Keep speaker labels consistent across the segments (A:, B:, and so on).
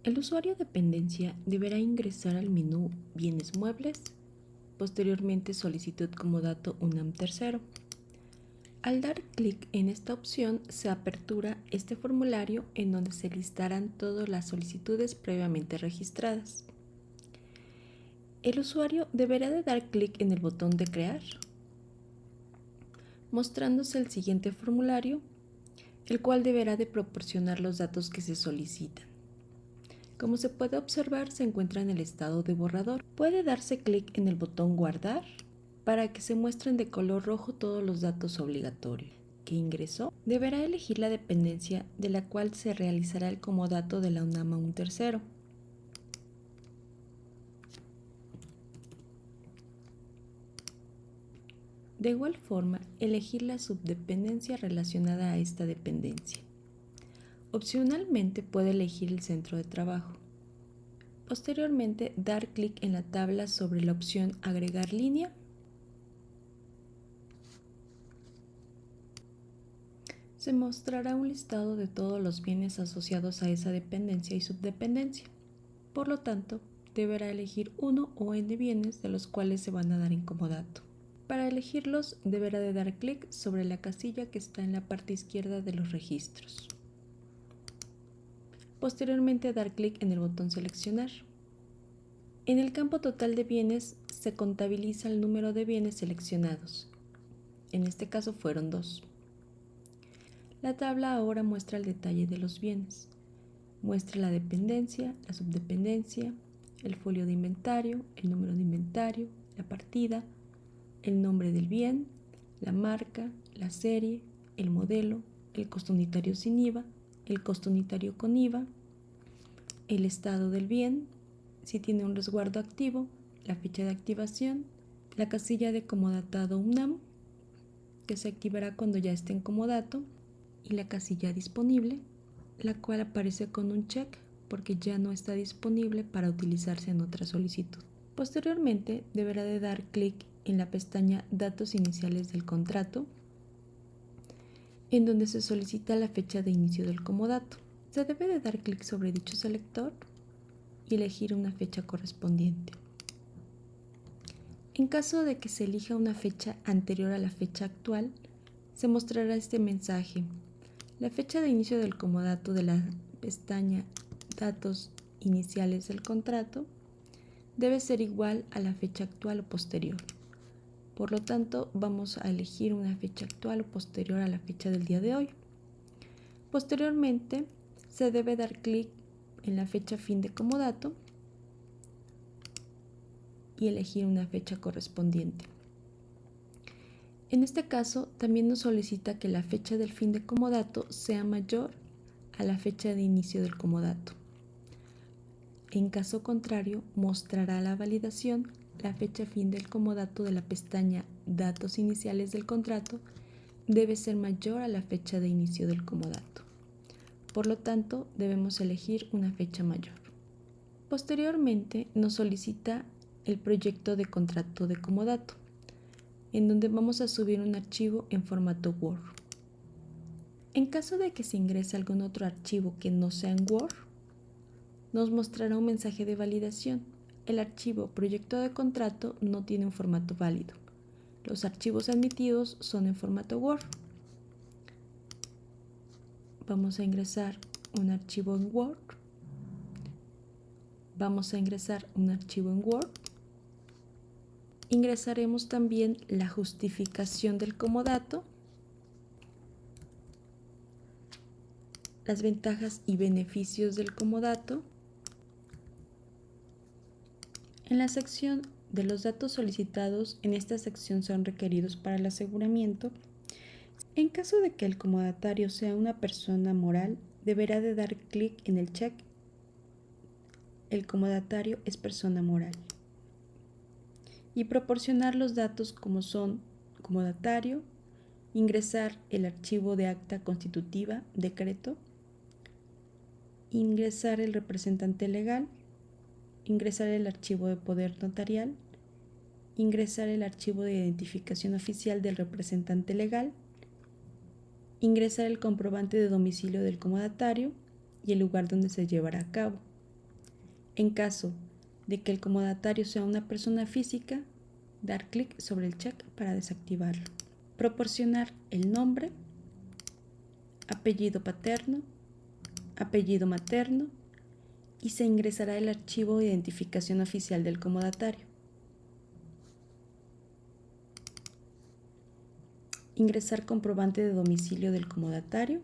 A: El usuario de dependencia deberá ingresar al menú Bienes muebles, posteriormente Solicitud comodato UNAM tercero. Al dar clic en esta opción se apertura este formulario en donde se listarán todas las solicitudes previamente registradas. El usuario deberá de dar clic en el botón de crear, mostrándose el siguiente formulario, el cual deberá de proporcionar los datos que se solicitan. Como se puede observar, se encuentra en el estado de borrador. Puede darse clic en el botón guardar para que se muestren de color rojo todos los datos obligatorios que ingresó. Deberá elegir la dependencia de la cual se realizará el comodato de la UNAM a un tercero. De igual forma, elegir la subdependencia relacionada a esta dependencia. Opcionalmente puede elegir el centro de trabajo. Posteriormente, dar clic en la tabla sobre la opción Agregar línea. Se mostrará un listado de todos los bienes asociados a esa dependencia y subdependencia. Por lo tanto, deberá elegir uno o n bienes de los cuales se van a dar en comodato. Para elegirlos, deberá de dar clic sobre la casilla que está en la parte izquierda de los registros. Posteriormente, dar clic en el botón Seleccionar. En el campo total de bienes se contabiliza el número de bienes seleccionados. En este caso fueron 2. La tabla ahora muestra el detalle de los bienes. Muestra la dependencia, la subdependencia, el folio de inventario, el número de inventario, la partida, el nombre del bien, la marca, la serie, el modelo, el costo unitario sin IVA, el costo unitario con IVA, el estado del bien, si tiene un resguardo activo, la fecha de activación, la casilla de comodatado UNAM, que se activará cuando ya esté en comodato, y la casilla disponible, la cual aparece con un check porque ya no está disponible para utilizarse en otra solicitud. Posteriormente, deberá de dar clic en la pestaña Datos iniciales del contrato, en donde se solicita la fecha de inicio del comodato. Se debe de dar clic sobre dicho selector y elegir una fecha correspondiente. En caso de que se elija una fecha anterior a la fecha actual, se mostrará este mensaje. La fecha de inicio del comodato de la pestaña Datos iniciales del contrato debe ser igual a la fecha actual o posterior. Por lo tanto, vamos a elegir una fecha actual o posterior a la fecha del día de hoy. Posteriormente, se debe dar clic en la fecha fin de comodato y elegir una fecha correspondiente. En este caso, también nos solicita que la fecha del fin de comodato sea mayor a la fecha de inicio del comodato. En caso contrario, mostrará la validación la fecha fin del comodato de la pestaña Datos iniciales del contrato debe ser mayor a la fecha de inicio del comodato. Por lo tanto, debemos elegir una fecha mayor. Posteriormente, nos solicita el proyecto de contrato de comodato, en donde vamos a subir un archivo en formato Word. En caso de que se ingrese algún otro archivo que no sea en Word, nos mostrará un mensaje de validación. El archivo proyecto de contrato no tiene un formato válido. Los archivos admitidos son en formato Word. Vamos a ingresar un archivo en Word. Ingresaremos también la justificación del comodato, las ventajas y beneficios del comodato. En la sección de los datos solicitados, en esta sección son requeridos para el aseguramiento. En caso de que el comodatario sea una persona moral, deberá de dar clic en el check El comodatario es persona moral y proporcionar los datos como son comodatario, ingresar el archivo de acta constitutiva, decreto, ingresar el representante legal, ingresar el archivo de poder notarial, ingresar el archivo de identificación oficial del representante legal, ingresar el comprobante de domicilio del comodatario y el lugar donde se llevará a cabo. En caso de que el comodatario sea una persona física, dar clic sobre el check para desactivarlo. Proporcionar el nombre, apellido paterno, apellido materno y se ingresará el archivo de identificación oficial del comodatario. Ingresar comprobante de domicilio del comodatario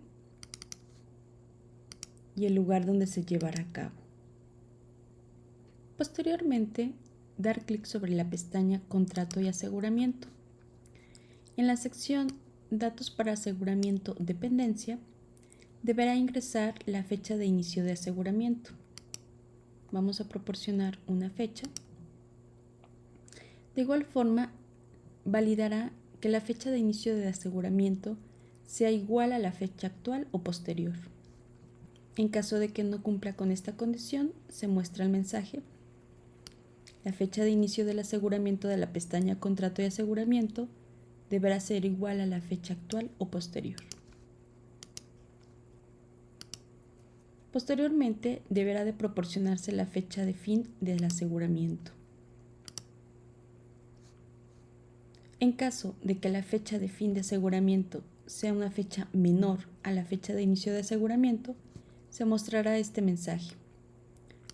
A: y el lugar donde se llevará a cabo. Posteriormente, dar clic sobre la pestaña Contrato y aseguramiento. En la sección Datos para aseguramiento dependencia, deberá ingresar la fecha de inicio de aseguramiento. Vamos a proporcionar una fecha. De igual forma, validará que la fecha de inicio de aseguramiento sea igual a la fecha actual o posterior. En caso de que no cumpla con esta condición, se muestra el mensaje: la fecha de inicio del aseguramiento de la pestaña Contrato y aseguramiento deberá ser igual a la fecha actual o posterior. Posteriormente, deberá de proporcionarse la fecha de fin del aseguramiento. En caso de que la fecha de fin de aseguramiento sea una fecha menor a la fecha de inicio de aseguramiento, se mostrará este mensaje: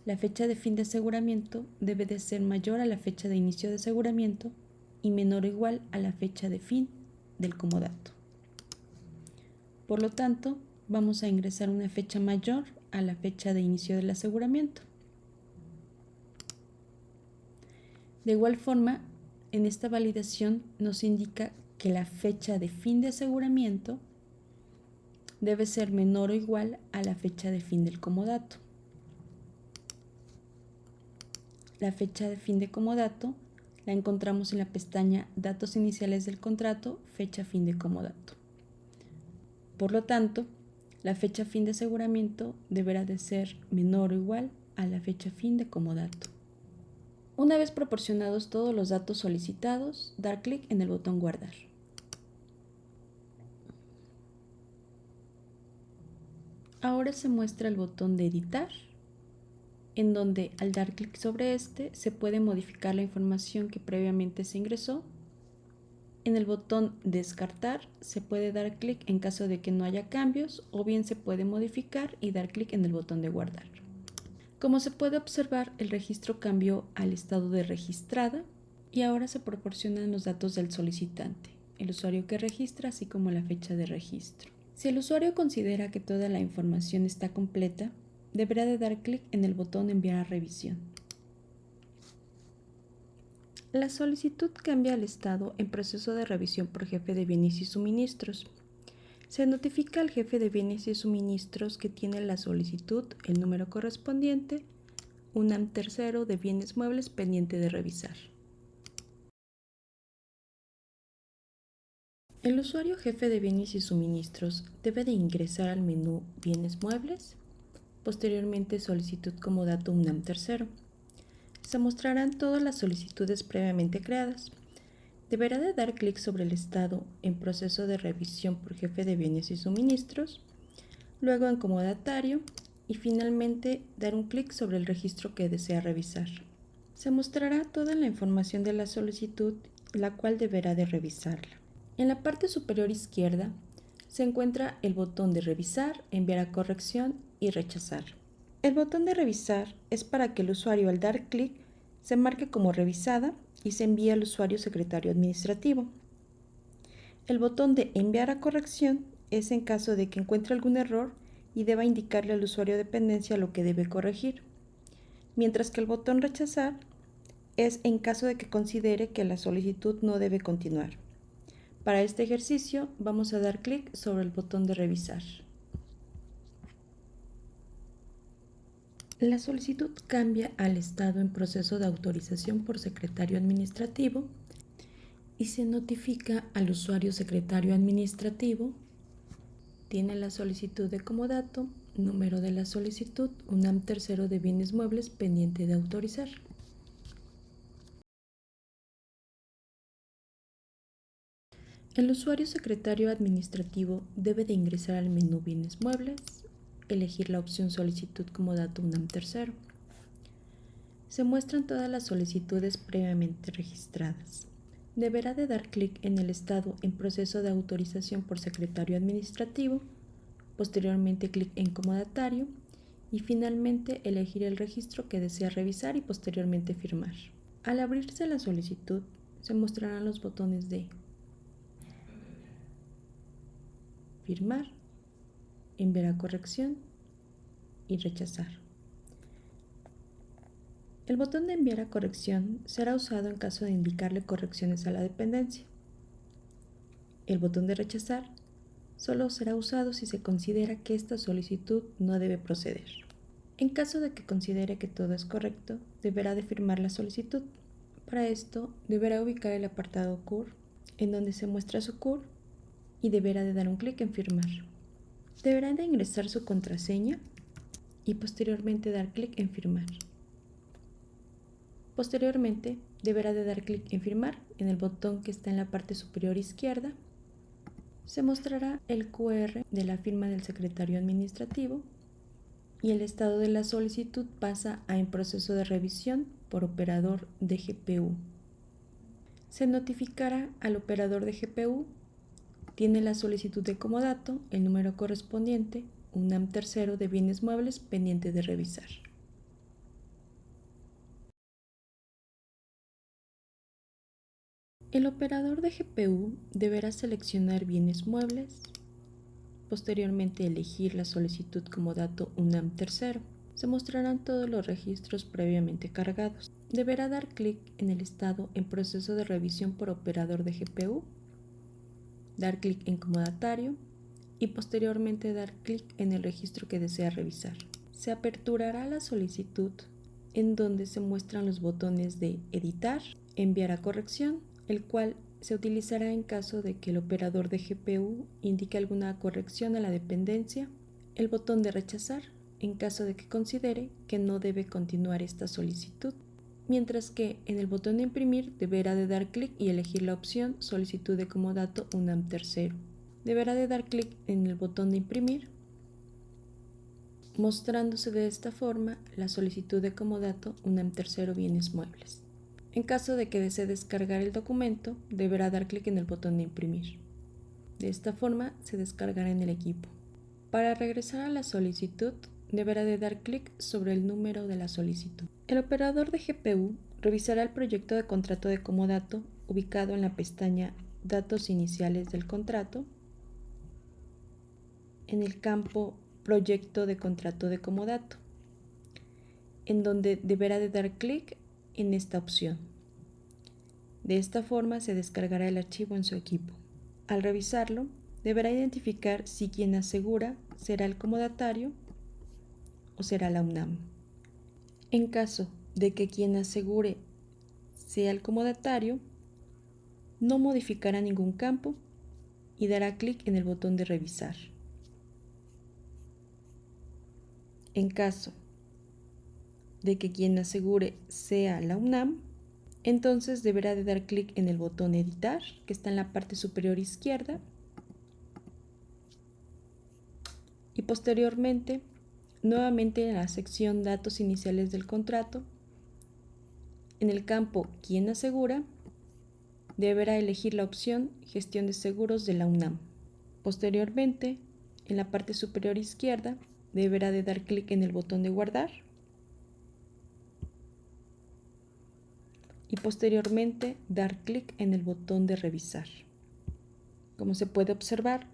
A: la fecha de fin de aseguramiento debe de ser mayor a la fecha de inicio de aseguramiento y menor o igual a la fecha de fin del comodato. Por lo tanto, vamos a ingresar una fecha mayor a la fecha de inicio del aseguramiento. De igual forma, en esta validación nos indica que la fecha de fin de aseguramiento debe ser menor o igual a la fecha de fin del comodato. La fecha de fin de comodato la encontramos en la pestaña Datos iniciales del contrato, fecha fin de comodato. Por lo tanto, la fecha fin de aseguramiento deberá de ser menor o igual a la fecha fin de comodato. Una vez proporcionados todos los datos solicitados, dar clic en el botón Guardar. Ahora se muestra el botón de Editar, en donde al dar clic sobre este se puede modificar la información que previamente se ingresó. En el botón Descartar se puede dar clic en caso de que no haya cambios, o bien se puede modificar y dar clic en el botón de Guardar. Como se puede observar, el registro cambió al estado de registrada y ahora se proporcionan los datos del solicitante, el usuario que registra, así como la fecha de registro. Si el usuario considera que toda la información está completa, deberá de dar clic en el botón Enviar a revisión. La solicitud cambia al estado en proceso de revisión por jefe de bienes y suministros. Se notifica al jefe de bienes y suministros que tiene la solicitud, el número correspondiente, UNAM tercero de bienes muebles pendiente de revisar. El usuario jefe de bienes y suministros debe de ingresar al menú Bienes muebles, posteriormente Solicitud comodato UNAM tercero. Se mostrarán todas las solicitudes previamente creadas. Deberá de dar clic sobre el estado en proceso de revisión por jefe de bienes y suministros, luego en comodatario y finalmente dar un clic sobre el registro que desea revisar. Se mostrará toda la información de la solicitud, la cual deberá de revisarla. En la parte superior izquierda se encuentra el botón de revisar, enviar a corrección y rechazar. El botón de revisar es para que el usuario al dar clic se marque como revisada y se envíe al usuario secretario administrativo. El botón de enviar a corrección es en caso de que encuentre algún error y deba indicarle al usuario de dependencia lo que debe corregir, mientras que el botón rechazar es en caso de que considere que la solicitud no debe continuar. Para este ejercicio vamos a dar clic sobre el botón de revisar. La solicitud cambia al estado en proceso de autorización por secretario administrativo y se notifica al usuario secretario administrativo. Tiene la solicitud de comodato, número de la solicitud, UNAM tercero de bienes muebles pendiente de autorizar. El usuario secretario administrativo debe de ingresar al menú Bienes muebles, elegir la opción Solicitud comodato UNAM tercero. Se muestran todas las solicitudes previamente registradas. Deberá de dar clic en el estado en proceso de autorización por secretario administrativo, posteriormente clic en comodatario y finalmente elegir el registro que desea revisar y posteriormente firmar. Al abrirse la solicitud, se mostrarán los botones de firmar, enviar a corrección y rechazar. El botón de enviar a corrección será usado en caso de indicarle correcciones a la dependencia. El botón de rechazar solo será usado si se considera que esta solicitud no debe proceder. En caso de que considere que todo es correcto, deberá de firmar la solicitud. Para esto, deberá ubicar el apartado CUR, en donde se muestra su CUR, y deberá de dar un clic en firmar. Deberá de ingresar su contraseña y posteriormente dar clic en firmar. Posteriormente, deberá de dar clic en firmar en el botón que está en la parte superior izquierda. Se mostrará el QR de la firma del secretario administrativo y el estado de la solicitud pasa a en proceso de revisión por operador de GPU. Se notificará al operador de GPU, tiene la solicitud de comodato, el número correspondiente, UNAM tercero de bienes muebles pendiente de revisar. El operador de GPU deberá seleccionar bienes muebles, posteriormente elegir la solicitud como dato UNAM tercero. Se mostrarán todos los registros previamente cargados. Deberá dar clic en el estado en proceso de revisión por operador de GPU, dar clic en comodatario y posteriormente dar clic en el registro que desea revisar. Se aperturará la solicitud en donde se muestran los botones de editar, enviar a corrección, el cual se utilizará en caso de que el operador de GPU indique alguna corrección a la dependencia, el botón de rechazar en caso de que considere que no debe continuar esta solicitud, mientras que en el botón de imprimir deberá de dar clic y elegir la opción solicitud de comodato UNAM tercero. Deberá de dar clic en el botón de imprimir, mostrándose de esta forma la solicitud de comodato UNAM tercero bienes muebles. En caso de que desee descargar el documento, deberá dar clic en el botón de imprimir. De esta forma se descargará en el equipo. Para regresar a la solicitud, deberá de dar clic sobre el número de la solicitud. El operador de GPU revisará el proyecto de contrato de comodato ubicado en la pestaña Datos iniciales del contrato, en el campo Proyecto de contrato de comodato, en donde deberá de dar clic en esta opción. De esta forma se descargará el archivo en su equipo. Al revisarlo, deberá identificar si quien asegura será el comodatario o será la UNAM. En caso de que quien asegure sea el comodatario, no modificará ningún campo y dará clic en el botón de revisar. En caso de que quien asegure sea la UNAM, entonces deberá de dar clic en el botón editar, que está en la parte superior izquierda, y posteriormente, nuevamente en la sección Datos iniciales del contrato, en el campo Quien asegura, deberá elegir la opción Gestión de seguros de la UNAM. Posteriormente, en la parte superior izquierda, deberá de dar clic en el botón de guardar y posteriormente dar clic en el botón de revisar. Como se puede observar,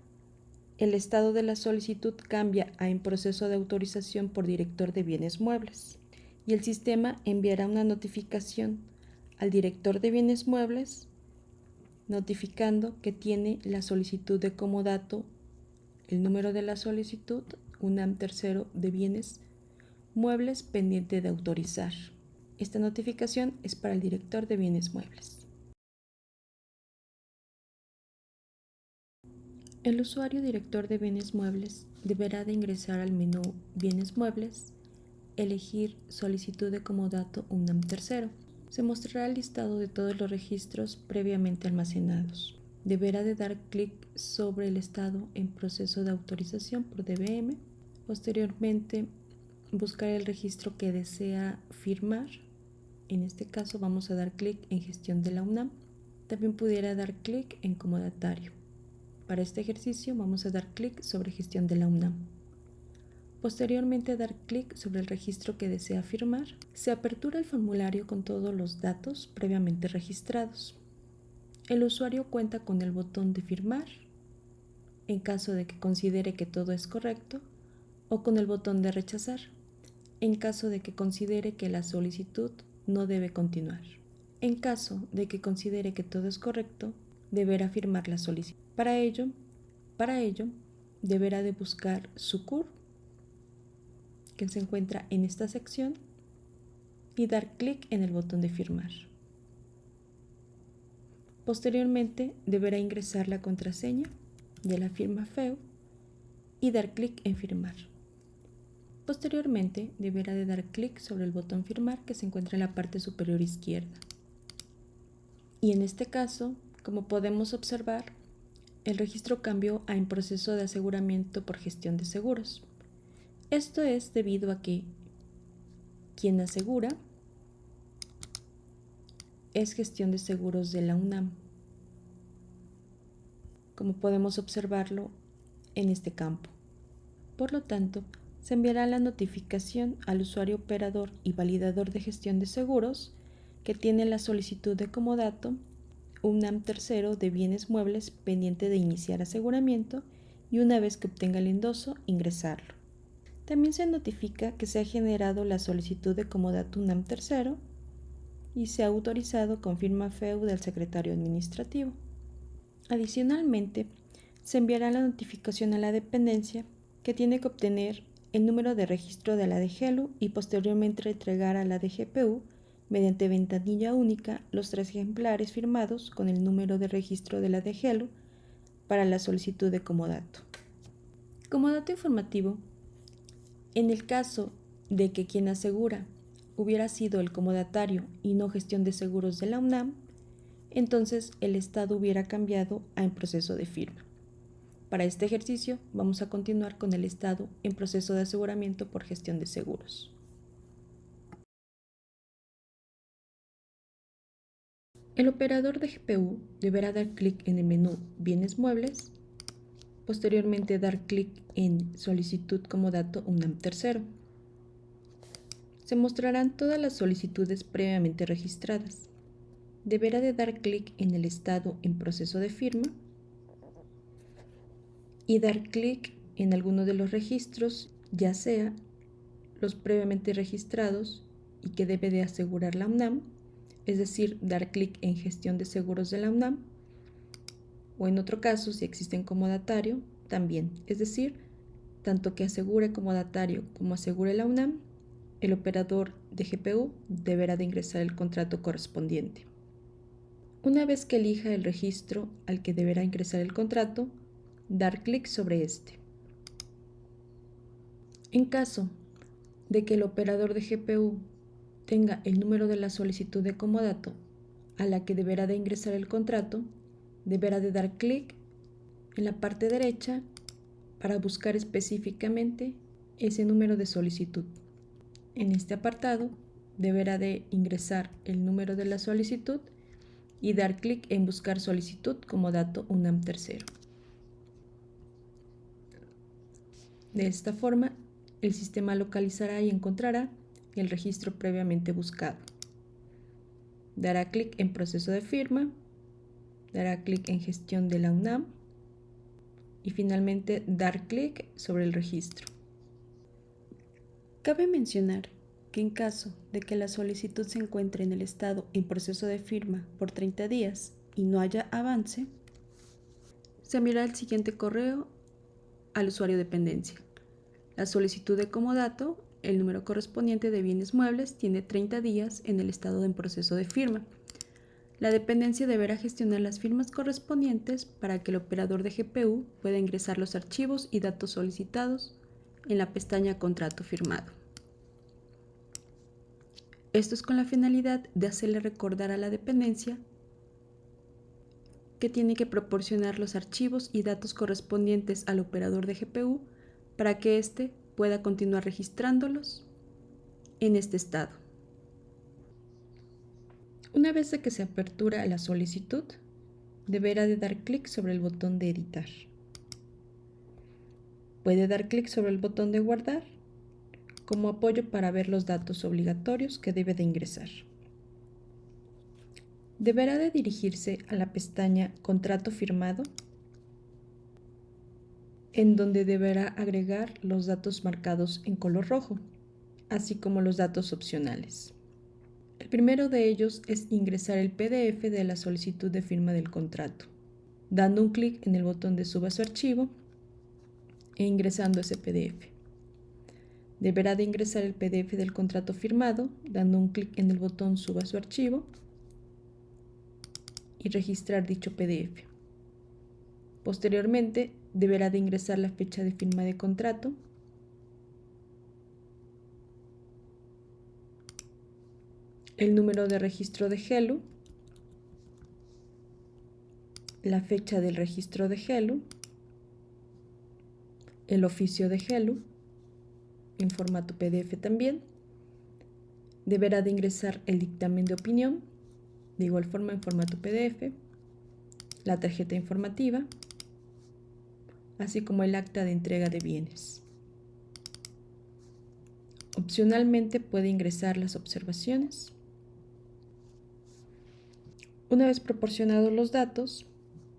A: el estado de la solicitud cambia a en proceso de autorización por director de bienes muebles y el sistema enviará una notificación al director de bienes muebles notificando que tiene la solicitud de comodato, el número de la solicitud, UNAM tercero de bienes muebles pendiente de autorizar. Esta notificación es para el director de bienes muebles. El usuario director de bienes muebles deberá de ingresar al menú Bienes muebles, elegir Solicitud de comodato UNAM tercero. Se mostrará el listado de todos los registros previamente almacenados. Deberá de dar clic sobre el estado en proceso de autorización por DBM. Posteriormente, buscar el registro que desea firmar En este caso vamos a dar clic en Gestión de la UNAM. También pudiera dar clic en Comodatario. Para este ejercicio vamos a dar clic sobre Gestión de la UNAM. Posteriormente dar clic sobre el registro que desea firmar. Se apertura el formulario con todos los datos previamente registrados. El usuario cuenta con el botón de firmar en caso de que considere que todo es correcto o con el botón de rechazar en caso de que considere que la solicitud no debe continuar. En caso de que considere que todo es correcto, deberá firmar la solicitud. Para ello, deberá de buscar su CUR, que se encuentra en esta sección, y dar clic en el botón de firmar. Posteriormente, deberá ingresar la contraseña de la firma FEU y dar clic en firmar. Posteriormente, deberá de dar clic sobre el botón firmar que se encuentra en la parte superior izquierda. Y en este caso, como podemos observar, el registro cambió a en proceso de aseguramiento por gestión de seguros. Esto es debido a que quien asegura es Gestión de Seguros de la UNAM, como podemos observarlo en este campo. Por lo tanto, se enviará la notificación al usuario operador y validador de gestión de seguros que tiene la solicitud de comodato UNAM tercero de bienes muebles pendiente de iniciar aseguramiento y una vez que obtenga el endoso, ingresarlo. También se notifica que se ha generado la solicitud de comodato UNAM tercero y se ha autorizado con firma FEU del secretario administrativo. Adicionalmente, se enviará la notificación a la dependencia que tiene que obtener el número de registro de la DGELU y posteriormente entregar a la DGPU mediante ventanilla única los 3 ejemplares firmados con el número de registro de la DGELU para la solicitud de comodato. Como dato informativo, en el caso de que quien asegura hubiera sido el comodatario y no gestión de seguros de la UNAM, entonces el estado hubiera cambiado a en proceso de firma. Para este ejercicio vamos a continuar con el estado en proceso de aseguramiento por gestión de seguros. El operador de GPU deberá dar clic en el menú Bienes muebles, posteriormente dar clic en Solicitud comodato UNAM tercero. Se mostrarán todas las solicitudes previamente registradas. Deberá de dar clic en el estado en proceso de firma y dar clic en alguno de los registros, ya sea los previamente registrados y que debe de asegurar la UNAM, es decir, dar clic en Gestión de Seguros de la UNAM, o en otro caso, si existe un comodatario, también, es decir, tanto que asegure comodatario como asegure la UNAM, el operador de GPU deberá de ingresar el contrato correspondiente. Una vez que elija el registro al que deberá ingresar el contrato, dar clic sobre este. En caso de que el operador de GPU tenga el número de la solicitud de comodato a la que deberá de ingresar el contrato, deberá de dar clic en la parte derecha para buscar específicamente ese número de solicitud. En este apartado deberá de ingresar el número de la solicitud y dar clic en buscar solicitud comodato UNAM tercero. De esta forma, el sistema localizará y encontrará el registro previamente buscado. Dará clic en proceso de firma, dará clic en gestión de la UNAM y finalmente dar clic sobre el registro. Cabe mencionar que en caso de que la solicitud se encuentre en el estado en proceso de firma por 30 días y no haya avance, se enviará el siguiente correo al usuario dependencia. La solicitud de comodato, el número correspondiente de bienes muebles, tiene 30 días en el estado en proceso de firma. La dependencia deberá gestionar las firmas correspondientes para que el operador de GPU pueda ingresar los archivos y datos solicitados en la pestaña Contrato firmado. Esto es con la finalidad de hacerle recordar a la dependencia que tiene que proporcionar los archivos y datos correspondientes al operador de GPU para que éste pueda continuar registrándolos en este estado. Una vez de que se apertura la solicitud, deberá de dar clic sobre el botón de editar. Puede dar clic sobre el botón de guardar como apoyo para ver los datos obligatorios que debe de ingresar. Deberá de dirigirse a la pestaña Contrato firmado, en donde deberá agregar los datos marcados en color rojo, así como los datos opcionales. El primero de ellos es ingresar el PDF de la solicitud de firma del contrato, dando un clic en el botón de Suba su archivo e ingresando ese PDF. Deberá de ingresar el PDF del contrato firmado, dando un clic en el botón Suba su archivo y registrar dicho PDF. Posteriormente, deberá de ingresar la fecha de firma de contrato, el número de registro de GELU, la fecha del registro de GELU, el oficio de GELU, en formato PDF también. Deberá de ingresar el dictamen de opinión, de igual forma en formato PDF, la tarjeta informativa, así como el acta de entrega de bienes. Opcionalmente puede ingresar las observaciones. Una vez proporcionados los datos,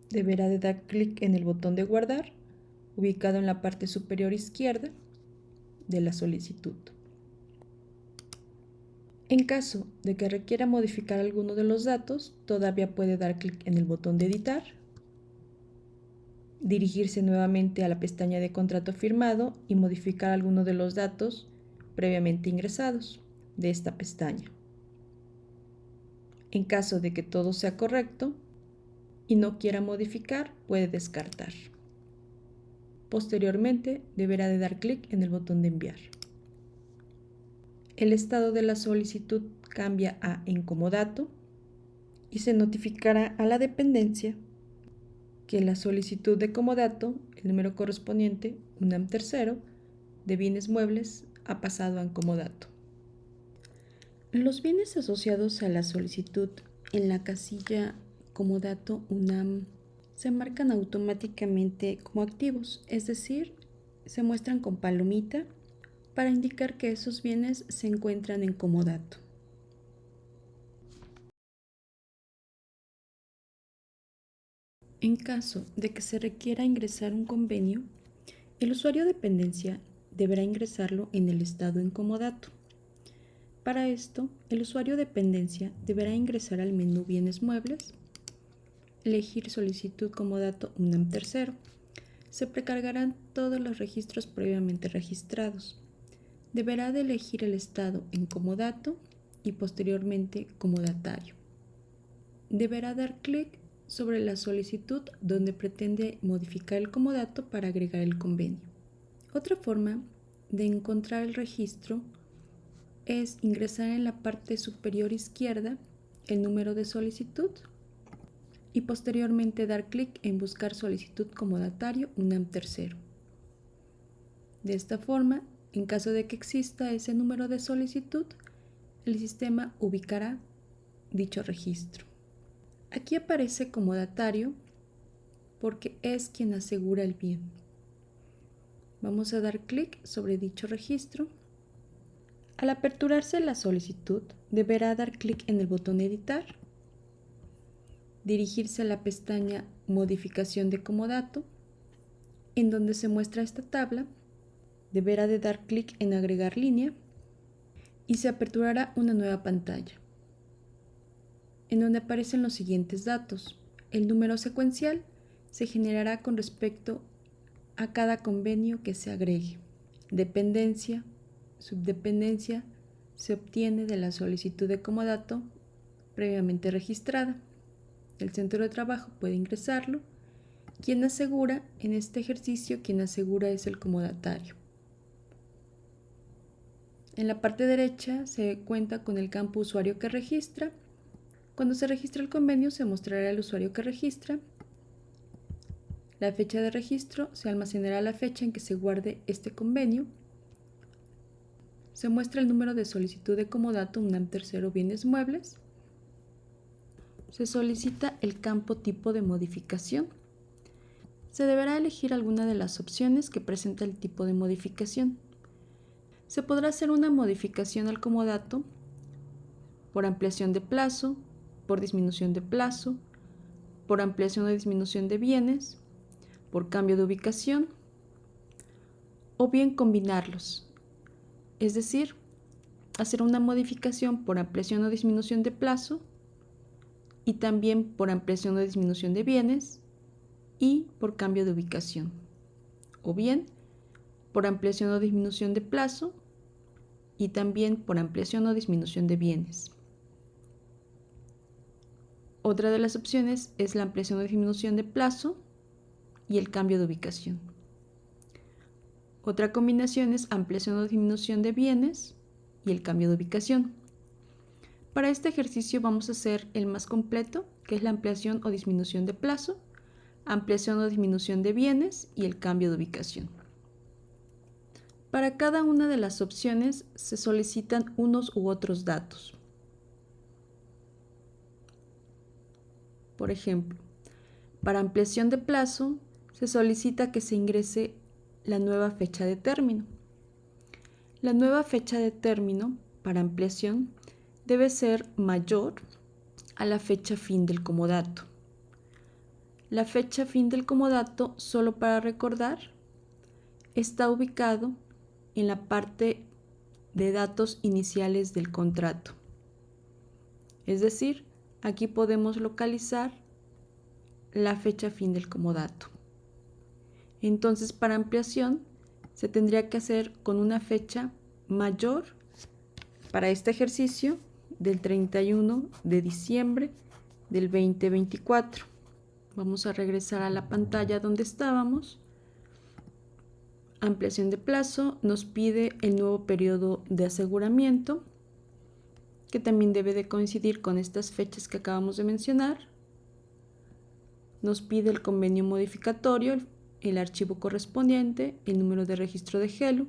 A: deberá de dar clic en el botón de guardar, ubicado en la parte superior izquierda de la solicitud. En caso de que requiera modificar alguno de los datos, todavía puede dar clic en el botón de editar, dirigirse nuevamente a la pestaña de contrato firmado y modificar alguno de los datos previamente ingresados de esta pestaña. En caso de que todo sea correcto y no quiera modificar, puede descartar. Posteriormente, deberá de dar clic en el botón de enviar. El estado de la solicitud cambia a en comodato y se notificará a la dependencia que la solicitud de comodato, el número correspondiente, UNAM tercero, de bienes muebles, ha pasado a comodato. Los bienes asociados a la solicitud en la casilla comodato UNAM se marcan automáticamente como activos, es decir, se muestran con palomita para indicar que esos bienes se encuentran en comodato. En caso de que se requiera ingresar un convenio, el usuario de dependencia deberá ingresarlo en el estado en comodato. Para esto, el usuario de dependencia deberá ingresar al menú Bienes Muebles, elegir Solicitud comodato UNAM tercero. Se precargarán todos los registros previamente registrados. Deberá de elegir el estado en comodato y posteriormente comodatario. Deberá dar clic sobre la solicitud donde pretende modificar el comodato para agregar el convenio. Otra forma de encontrar el registro es ingresar en la parte superior izquierda el número de solicitud y posteriormente dar clic en buscar solicitud comodatario UNAM tercero. De esta forma, en caso de que exista ese número de solicitud, el sistema ubicará dicho registro. Aquí aparece comodatario porque es quien asegura el bien. Vamos a dar clic sobre dicho registro. Al aperturarse la solicitud, deberá dar clic en el botón editar, dirigirse a la pestaña Modificación de comodato, en donde se muestra esta tabla, deberá de dar clic en agregar línea y se aperturará una nueva pantalla, en donde aparecen los siguientes datos. El número secuencial se generará con respecto a cada convenio que se agregue. Dependencia, subdependencia, se obtiene de la solicitud de comodato previamente registrada. El centro de trabajo puede ingresarlo. Quien asegura, en este ejercicio, quien asegura es el comodatario. En la parte derecha se cuenta con el campo usuario que registra. Cuando se registra el convenio se mostrará el usuario que registra. La fecha de registro, se almacenará la fecha en que se guarde este convenio. Se muestra el número de solicitud de comodato UNAM tercero bienes muebles. se solicita el campo tipo de modificación. Se deberá elegir alguna de las opciones que presenta el tipo de modificación. Se podrá hacer una modificación al comodato por ampliación de plazo, por disminución de plazo, por ampliación o disminución de bienes, por cambio de ubicación, o bien combinarlos, es decir, hacer una modificación por ampliación o disminución de plazo y también por ampliación o disminución de bienes y por cambio de ubicación, o bien por ampliación o disminución de plazo y también por ampliación o disminución de bienes. Otra de las opciones es la ampliación o disminución de plazo y el cambio de ubicación. Otra combinación es ampliación o disminución de bienes y el cambio de ubicación. Para este ejercicio vamos a hacer el más completo, que es la ampliación o disminución de plazo, ampliación o disminución de bienes y el cambio de ubicación. Para cada una de las opciones se solicitan unos u otros datos. Por ejemplo, para ampliación de plazo se solicita que se ingrese la nueva fecha de término. La nueva fecha de término para ampliación debe ser mayor a la fecha fin del comodato. La fecha fin del comodato, solo para recordar, está ubicado en la parte de datos iniciales del contrato. Es decir, aquí podemos localizar la fecha fin del comodato. Entonces, para ampliación se tendría que hacer con una fecha mayor para este ejercicio del 31 de diciembre del 2024. Vamos a regresar a la pantalla donde estábamos. Ampliación de plazo nos pide el nuevo periodo de aseguramiento, que también debe de coincidir con estas fechas que acabamos de mencionar. Nos pide el convenio modificatorio, el archivo correspondiente, el número de registro de GELU,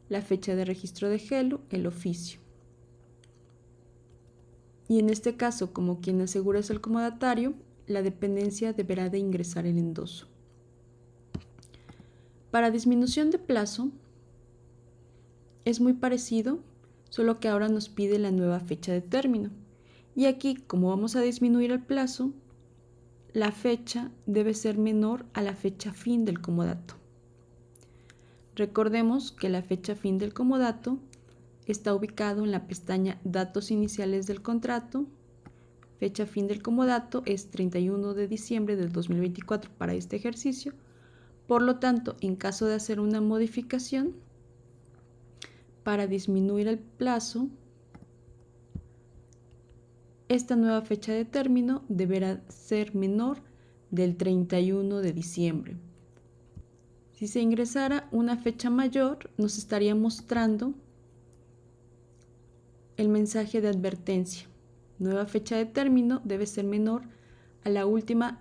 A: la fecha de registro de GELU, el oficio. Y en este caso, como quien asegura es el comodatario, la dependencia deberá de ingresar el endoso. Para disminución de plazo es muy parecido, solo que ahora nos pide la nueva fecha de término. Y aquí, como vamos a disminuir el plazo, la fecha debe ser menor a la fecha fin del comodato. Recordemos que la fecha fin del comodato está ubicado en la pestaña Datos iniciales del contrato. Fecha fin del comodato es 31 de diciembre del 2024 para este ejercicio. Por lo tanto, en caso de hacer una modificación, para disminuir el plazo, esta nueva fecha de término deberá ser menor del 31 de diciembre. Si se ingresara una fecha mayor, nos estaría mostrando el mensaje de advertencia. Nueva fecha de término debe ser menor a la última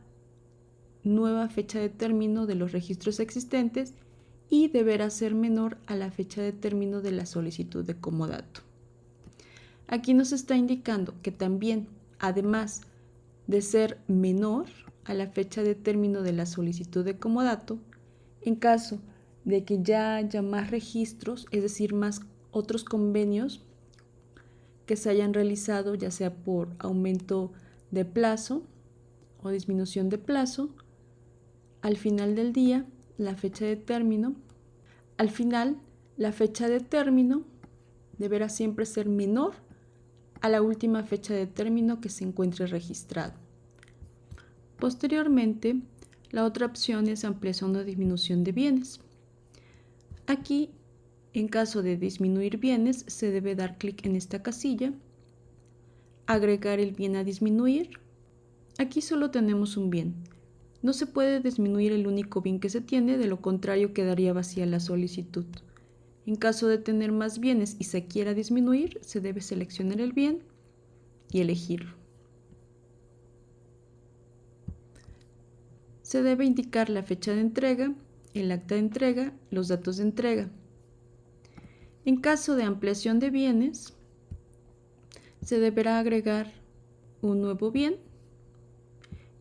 A: nueva fecha de término de los registros existentes y deberá ser menor a la fecha de término de la solicitud de comodato. Aquí nos está indicando que también, además de ser menor a la fecha de término de la solicitud de comodato, en caso de que ya haya más registros, es decir, más otros convenios que se hayan realizado, ya sea por aumento de plazo o disminución de plazo, al final del día, la fecha de término deberá siempre ser menor a la última fecha de término que se encuentre registrado. Posteriormente, la otra opción es ampliación o disminución de bienes. Aquí, en caso de disminuir bienes, se debe dar clic en esta casilla, agregar el bien a disminuir. Aquí solo tenemos un bien. No se puede disminuir el único bien que se tiene, de lo contrario quedaría vacía la solicitud. En caso de tener más bienes y se quiera disminuir, se debe seleccionar el bien y elegirlo. Se debe indicar la fecha de entrega, el acta de entrega, los datos de entrega. En caso de ampliación de bienes, se deberá agregar un nuevo bien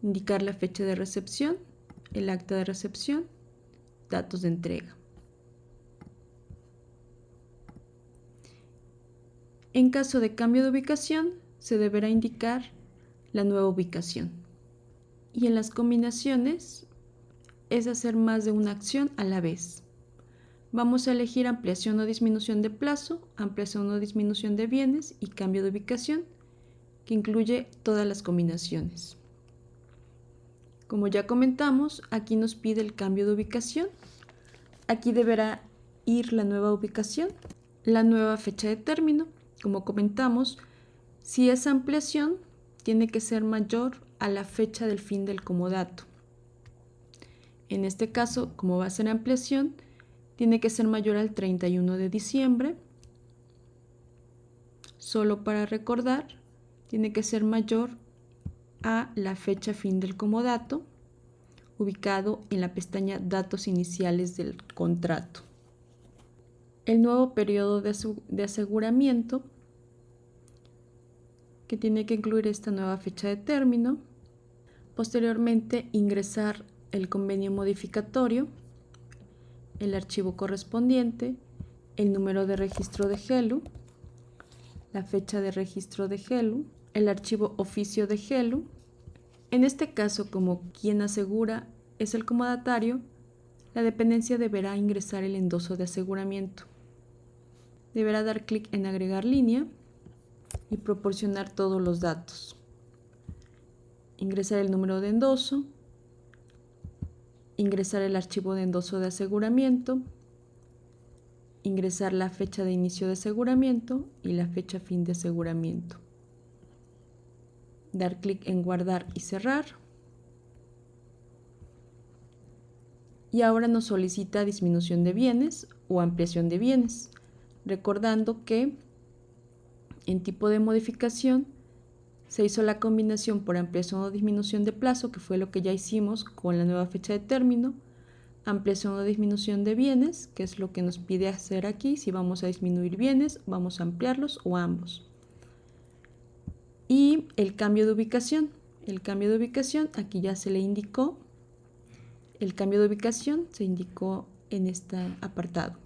A: indicar la fecha de recepción, el acta de recepción, datos de entrega. En caso de cambio de ubicación, se deberá indicar la nueva ubicación. Y en las combinaciones es hacer más de una acción a la vez. Vamos a elegir ampliación o disminución de plazo, ampliación o disminución de bienes y cambio de ubicación, que incluye todas las combinaciones. Como ya comentamos, aquí nos pide el cambio de ubicación. Aquí deberá ir la nueva ubicación, la nueva fecha de término. Como comentamos, si es ampliación, tiene que ser mayor a la fecha del fin del comodato. En este caso, como va a ser ampliación, tiene que ser mayor al 31 de diciembre. Solo para recordar, tiene que ser mayor a la fecha fin del comodato, ubicado en la pestaña Datos iniciales del contrato. El nuevo periodo de aseguramiento, que tiene que incluir esta nueva fecha de término. Posteriormente, ingresar el convenio modificatorio, el archivo correspondiente, el número de registro de GELU, la fecha de registro de GELU, el archivo oficio de GELU. En este caso, como quien asegura es el comodatario, la dependencia deberá ingresar el endoso de aseguramiento. Deberá dar clic en agregar línea y proporcionar todos los datos. Ingresar el número de endoso, ingresar el archivo de endoso de aseguramiento, ingresar la fecha de inicio de aseguramiento y la fecha fin de aseguramiento. Dar clic en guardar y cerrar. Y ahora nos solicita disminución de bienes o ampliación de bienes, recordando que en tipo de modificación se hizo la combinación por ampliación o disminución de plazo, que fue lo que ya hicimos con la nueva fecha de término, ampliación o disminución de bienes, que es lo que nos pide hacer aquí, si vamos a disminuir bienes, vamos a ampliarlos o ambos. Y el cambio de ubicación. El cambio de ubicación, aquí ya se le indicó, el cambio de ubicación se indicó en este apartado.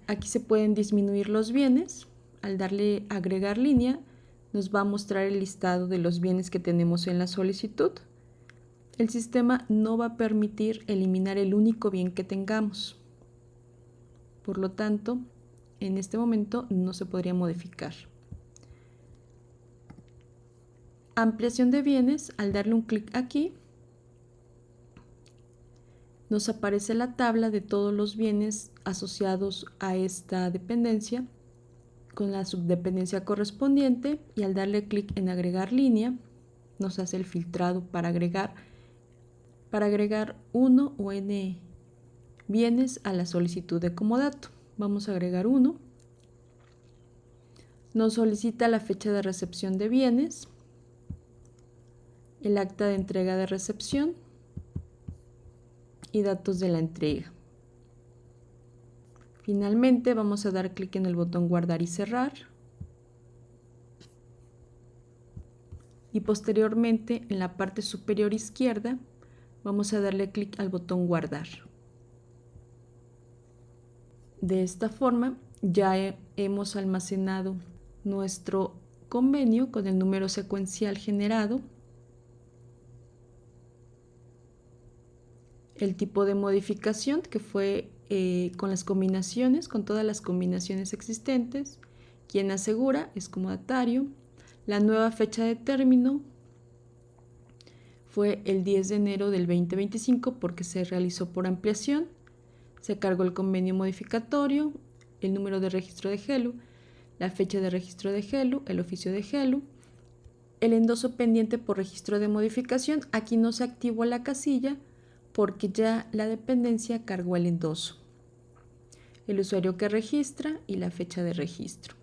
A: Aquí se pueden disminuir los bienes. Al darle a agregar línea, nos va a mostrar el listado de los bienes que tenemos en la solicitud. El sistema no va a permitir eliminar el único bien que tengamos. Por lo tanto, en este momento no se podría modificar. Ampliación de bienes, al darle un clic aquí, nos aparece la tabla de todos los bienes asociados a esta dependencia con la subdependencia correspondiente, y al darle clic en agregar línea nos hace el filtrado para agregar uno o n bienes a la solicitud de comodato. Vamos a agregar uno. Nos solicita la fecha de recepción de bienes, el acta de entrega de recepción y datos de la entrega. Finalmente vamos a dar clic en el botón guardar y cerrar. Y posteriormente en la parte superior izquierda vamos a darle clic al botón guardar. De esta forma ya hemos almacenado nuestro convenio con el número secuencial generado, el tipo de modificación que fue con las combinaciones, con todas las combinaciones existentes, quien asegura es comodatario, la nueva fecha de término fue el 10 de enero del 2025 porque se realizó por ampliación, se cargó el convenio modificatorio, el número de registro de GELU, la fecha de registro de GELU, el oficio de GELU, el endoso pendiente por registro de modificación. Aquí no se activó la casilla porque ya la dependencia cargó el endoso, el usuario que registra y la fecha de registro.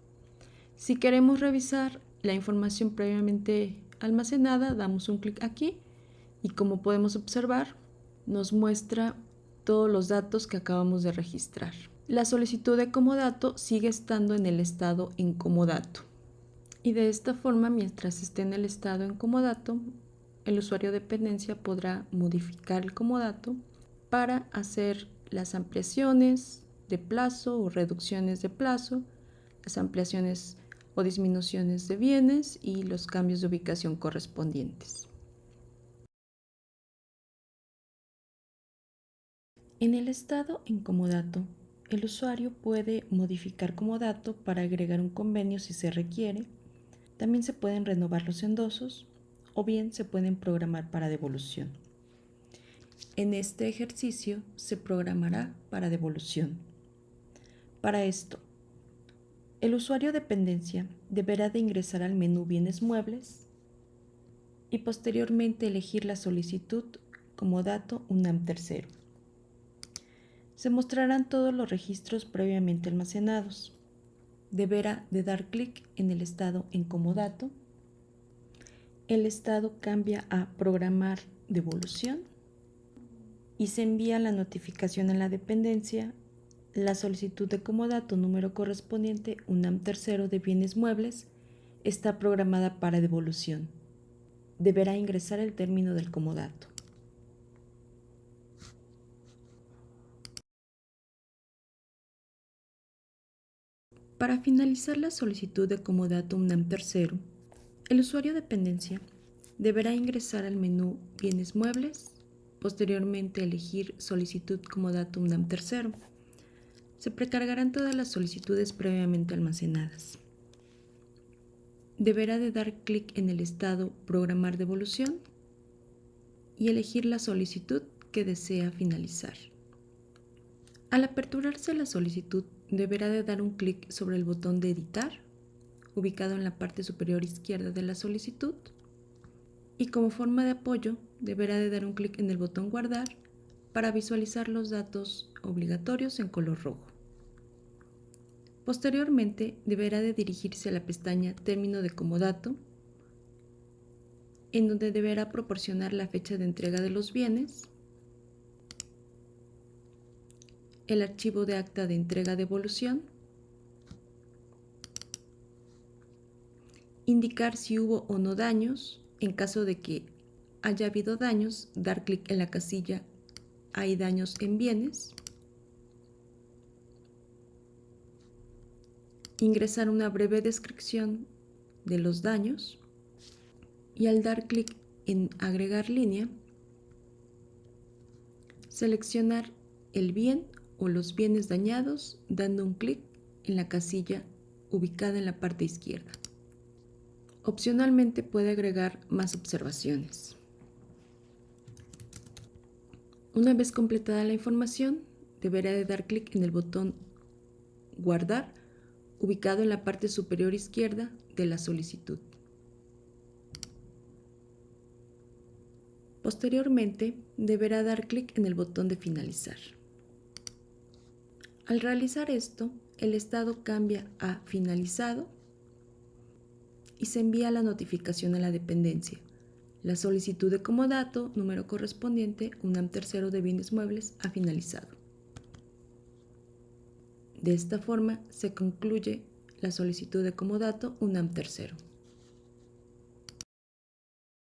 A: Si queremos revisar la información previamente almacenada, damos un clic aquí y, como podemos observar, nos muestra todos los datos que acabamos de registrar. La solicitud de comodato sigue estando en el estado en comodato. Y de esta forma, mientras esté en el estado en comodato, el usuario de dependencia podrá modificar el comodato para hacer las ampliaciones de plazo o reducciones de plazo, las ampliaciones o disminuciones de bienes y los cambios de ubicación correspondientes. En el estado en comodato, el usuario puede modificar comodato para agregar un convenio si se requiere. También se pueden renovar los endosos o bien se pueden programar para devolución. En este ejercicio se programará para devolución. Para esto, el usuario dependencia deberá de ingresar al menú Bienes Muebles y posteriormente elegir la solicitud comodato UNAM tercero. Se mostrarán todos los registros previamente almacenados. Deberá de dar clic en el estado en comodato. El estado cambia a programar devolución y se envía la notificación a la dependencia. La solicitud de comodato número correspondiente UNAM tercero de bienes muebles está programada para devolución. Deberá ingresar el término del comodato. Para finalizar la solicitud de comodato UNAM tercero, el usuario de dependencia deberá ingresar al menú Bienes Muebles, posteriormente elegir Solicitud comodato UNAM tercero. Se precargarán todas las solicitudes previamente almacenadas. Deberá de dar clic en el estado Programar devolución y elegir la solicitud que desea finalizar. Al aperturarse la solicitud, deberá de dar un clic sobre el botón de Editar, ubicado en la parte superior izquierda de la solicitud, y como forma de apoyo, deberá de dar un clic en el botón Guardar para visualizar los datos obligatorios en color rojo. Posteriormente, deberá de dirigirse a la pestaña Término de comodato, en donde deberá proporcionar la fecha de entrega de los bienes, el archivo de acta de entrega-devolución, indicar si hubo o no daños. En caso de que haya habido daños, dar clic en la casilla Hay daños en bienes, ingresar una breve descripción de los daños y al dar clic en Agregar línea, seleccionar el bien o los bienes dañados dando un clic en la casilla ubicada en la parte izquierda. Opcionalmente puede agregar más observaciones. Una vez completada la información, deberá de dar clic en el botón Guardar, ubicado en la parte superior izquierda de la solicitud. Posteriormente, deberá dar clic en el botón de Finalizar. Al realizar esto, el estado cambia a Finalizado y se envía la notificación a la dependencia. La solicitud de comodato, número correspondiente, UNAM tercero de bienes muebles, ha finalizado. De esta forma se concluye la solicitud de comodato UNAM tercero.